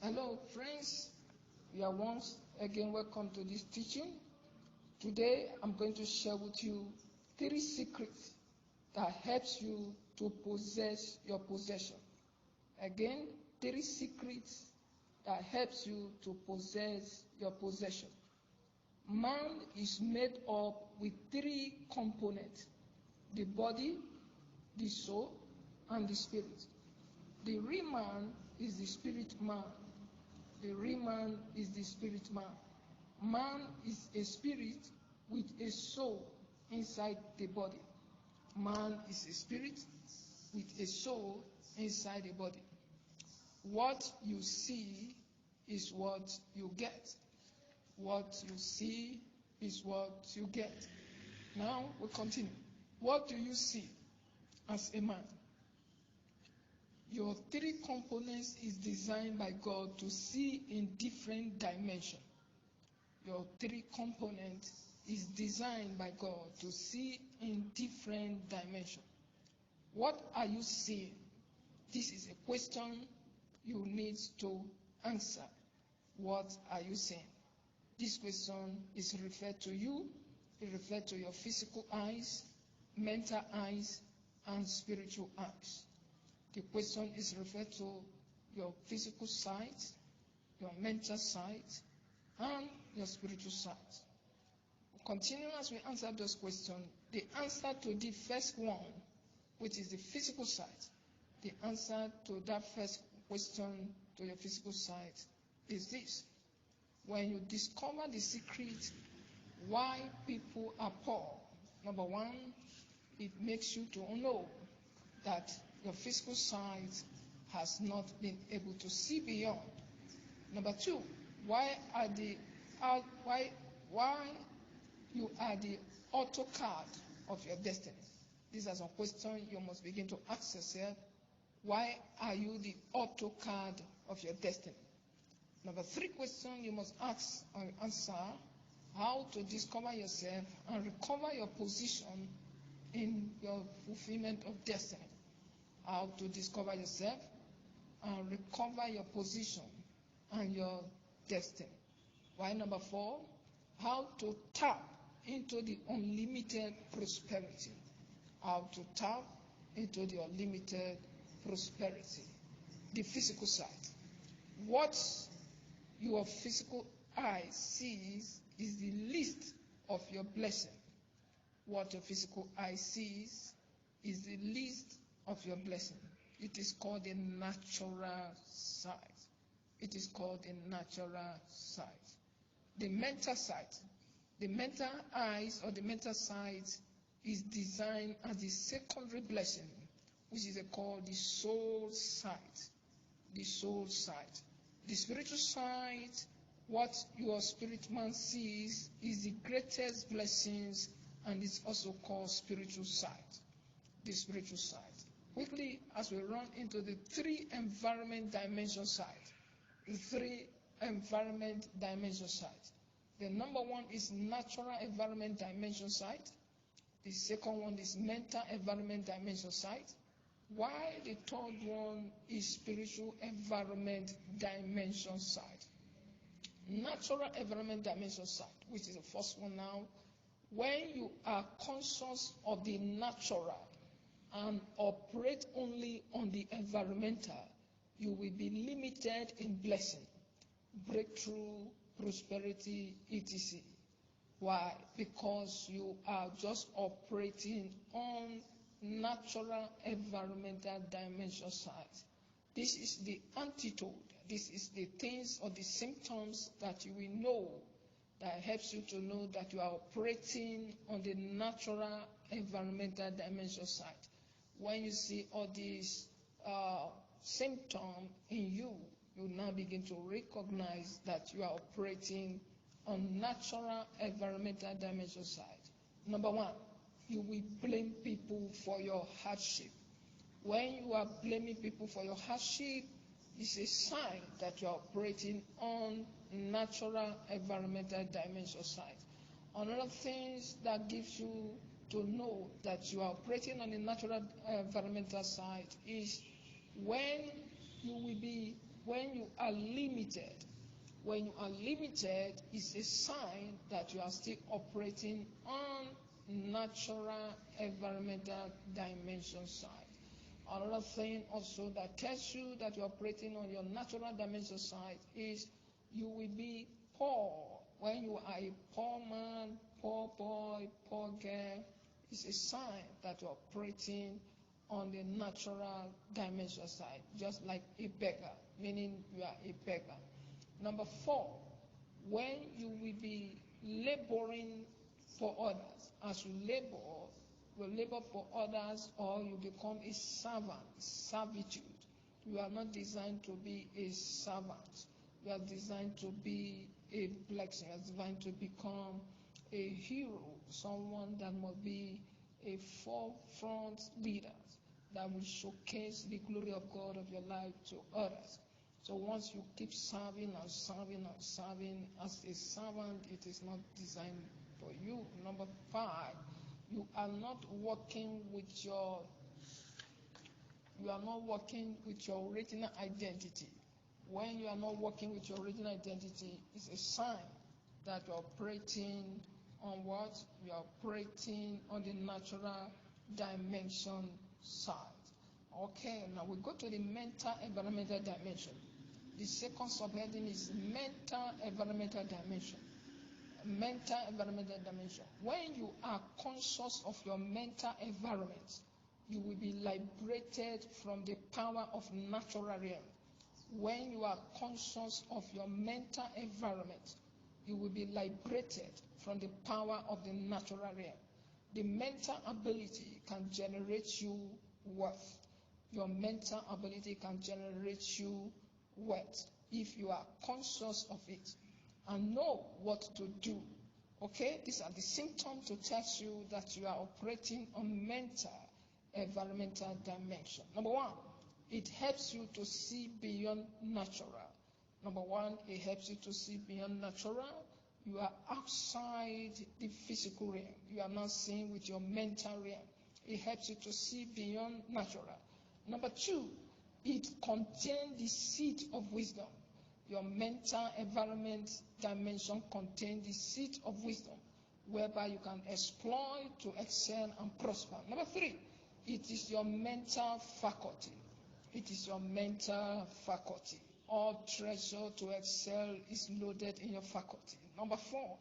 Hello friends, you are once again welcome to this teaching. Today I'm going to share with you 3 secrets that helps you to possess your possession. Again, 3 secrets that helps you to possess your possession. Man is made up with 3 components: the body, the soul, and the spirit. The real man is the spirit man. The real man is the spirit man. Man is a spirit with a soul inside the body. Man is a spirit with a soul inside the body. What you see is what you get. What you see is what you get. Now we continue. What do you see as a man? Your 3 components is designed by God to see in different dimensions. Your 3 components is designed by God to see in different dimensions. What are you seeing? This is a question you need to answer. What are you seeing? This question is referred to you. It refers to your physical eyes, mental eyes, and spiritual eyes. The question is referred to your physical sight, your mental sight, and your spiritual sight. Continue as we answer those questions. The answer to the first one, which is the physical sight, the answer to that first question to your physical sight is this: when you discover the secret why people are poor, number 1, it makes you to know that your physical sight has not been able to see beyond. Number 2, why you are the AutoCAD of your destiny. These are some questions you must begin to ask yourself. Why are you the AutoCAD of your destiny? Number 3 question you must ask or answer: how to discover yourself and recover your position in your fulfillment of destiny. How to discover yourself and recover your position and your destiny. Why number 4? How to tap into the unlimited prosperity. How to tap into the unlimited prosperity. The physical side. What your physical eye sees is the least of your blessing. What your physical eye sees is the least of your blessing. It is called the natural sight. It is called the natural sight. The mental sight. The mental eyes or the mental sight is designed as the secondary blessing, which is called the soul sight. The soul sight. The spiritual sight, what your spirit man sees, is the greatest blessings, and it's also called spiritual sight. The spiritual sight. Quickly, as we run into the 3 environment dimension sight. The 3 environment dimension sight. The number 1 is natural environment dimension sight. The second one is mental environment dimension sight. While the third one is spiritual environment dimension sight. Natural environment dimension sight, which is the first one now. When you are conscious of the natural and operate only on the environmental, you will be limited in blessing, breakthrough, prosperity, etc. Why? Because you are just operating on natural environmental dimension side. This is the antidote. This is the things or the symptoms that you will know, that helps you to know that you are operating on the natural environmental dimension side. When you see all these symptoms in you, you now begin to recognize that you are operating on natural environmental dimension side. Number 1, you will blame people for your hardship. When you are blaming people for your hardship, it's a sign that you are operating on natural environmental dimension side. Another thing that gives you to know that you are operating on the natural environmental side is when you will be when you are limited. When you are limited, it's a sign that you are still operating on natural environmental dimension side. Another thing also that tells you that you're operating on your natural dimension side is you will be poor. When you are a poor man, poor boy, poor girl, it's a sign that you're operating on the natural dimension side, just like a beggar, meaning you are a beggar. Number 4, when you will be laboring for others, as you labor for others, or you become a servant, servitude. You are not designed to be a servant. You are designed to be a blessing. You are designed to become a hero, someone that must be a forefront leader that will showcase the glory of God of your life to others. So once you keep serving and serving and serving as a servant, it is not designed for you. Number 5, you are not working with your original identity. When you are not working with your original identity, it's a sign that you're operating on what? You're operating on the natural dimension side. Okay, now we go to the mental environmental dimension. The second subheading is mental environmental dimension. Mental environmental dimension. When you are conscious of your mental environment, you will be liberated from the power of natural realm. When you are conscious of your mental environment, you will be liberated from the power of the natural realm. The mental ability can generate you wealth. Your mental ability can generate you wealth if you are conscious of it and know what to do. Okay, these are the symptoms to tell you that you are operating on mental environmental dimension. Number 1, it helps you to see beyond natural. Number 1, it helps you to see beyond natural. You are outside the physical realm. You are not seeing with your mental realm. It helps you to see beyond natural. Number 2, it contains the seed of wisdom. Your mental environment dimension contains the seed of wisdom, whereby you can exploit to excel and prosper. Number 3, it is your mental faculty. It is your mental faculty. All treasure to excel is loaded in your faculty. Number 4,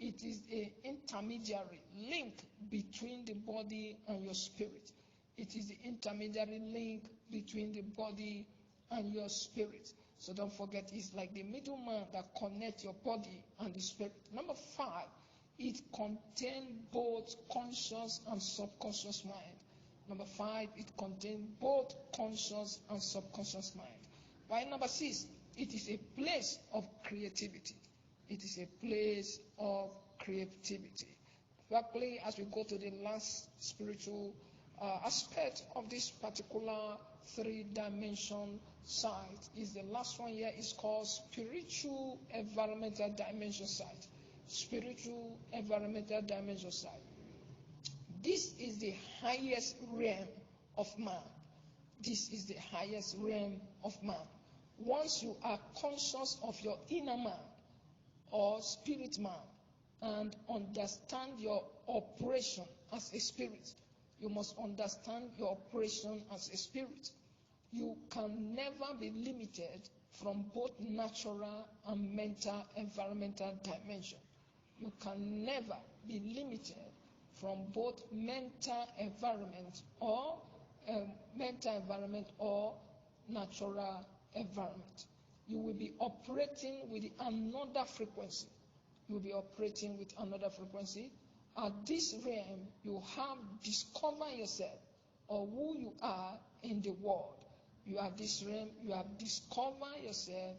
it is an intermediary link between the body and your spirit. It is the intermediary link between the body and your spirit. So don't forget, it's like the middleman that connects your body and the spirit. Number 5, it contains both conscious and subconscious mind. Number 5, it contains both conscious and subconscious mind. While number 6, it is a place of creativity. It is a place of creativity. Luckily, as we go to the last spiritual aspect of this particular 3-dimension side, is the last one here is called spiritual environmental dimension side. Spiritual environmental dimension side. This is the highest realm of man. This is the highest realm of man. Once you are conscious of your inner man or spirit man and understand your operation as a spirit, you must understand your operation as a spirit. You can never be limited from both natural and mental environmental dimension. You can never be limited from both mental environment or natural environment. You will be operating with another frequency. You will be operating with another frequency. At this realm, you have discovered yourself or who you are in the world. You are this realm, you have discovered yourself,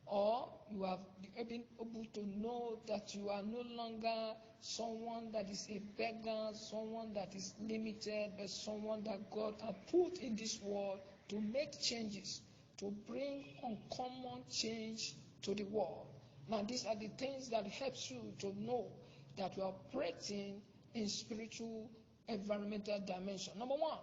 or you have been able to know that you are no longer someone that is a beggar, someone that is limited, but someone that God has put in this world to make changes, to bring uncommon change to the world. Now, these are the things that helps you to know that you are operating in spiritual environmental dimension. Number 1,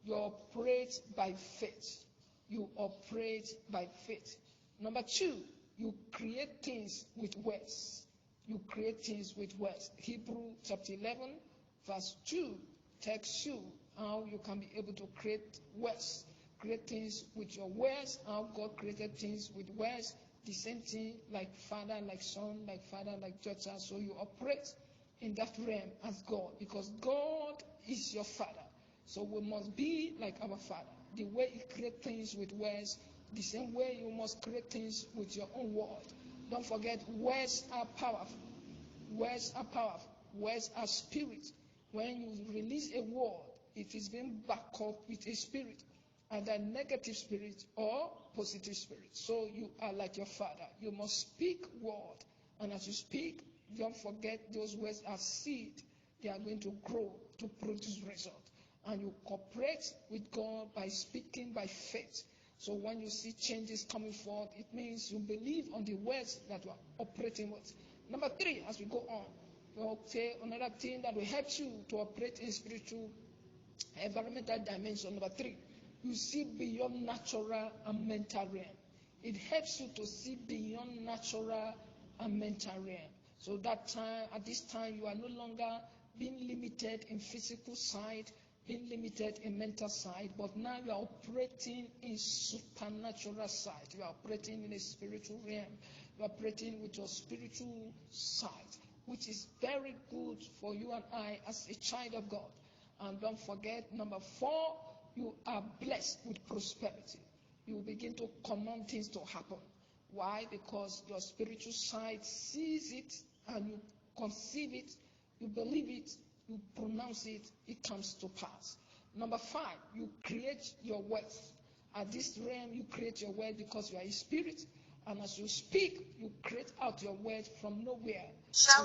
you operate by faith. you operate by faith. Number 2, you create things with words. You create things with words. Hebrew chapter 11, verse 2 tells you how you can be able to create words. Create things with your words, how God created things with words. The same thing like father, like son, like father, like daughter. So you operate in that realm as God, because God is your father. So we must be like our father. The way he creates things with words, the same way you must create things with your own word. Don't forget, words are powerful. Words are powerful. Words are spirit. When you release a word, it is being backed up with a spirit, either negative spirit or positive spirit. So you are like your father. You must speak word. And as you speak, don't forget those words are seed. They are going to grow to produce result. And you cooperate with God by speaking by faith. So when you see changes coming forth, it means you believe on the words that you are operating with. Number 3, as we go on, we'll say another thing that will help you to operate in spiritual environmental dimension. Number 3, you see beyond natural and mental realm. It helps you to see beyond natural and mental realm. So that time, at this time, you are no longer being limited in physical side, being limited in mental side, but now you are operating in supernatural side. You are operating in a spiritual realm. You are operating with your spiritual side, which is very good for you and I as a child of God. And don't forget, number 4, you are blessed with prosperity. You begin to command things to happen. Why? Because your spiritual side sees it and you conceive it, you believe it, you pronounce it, it comes to pass. Number 5, you create your wealth. At this realm, you create your wealth because you are a spirit. And as you speak, you create out your wealth from nowhere. So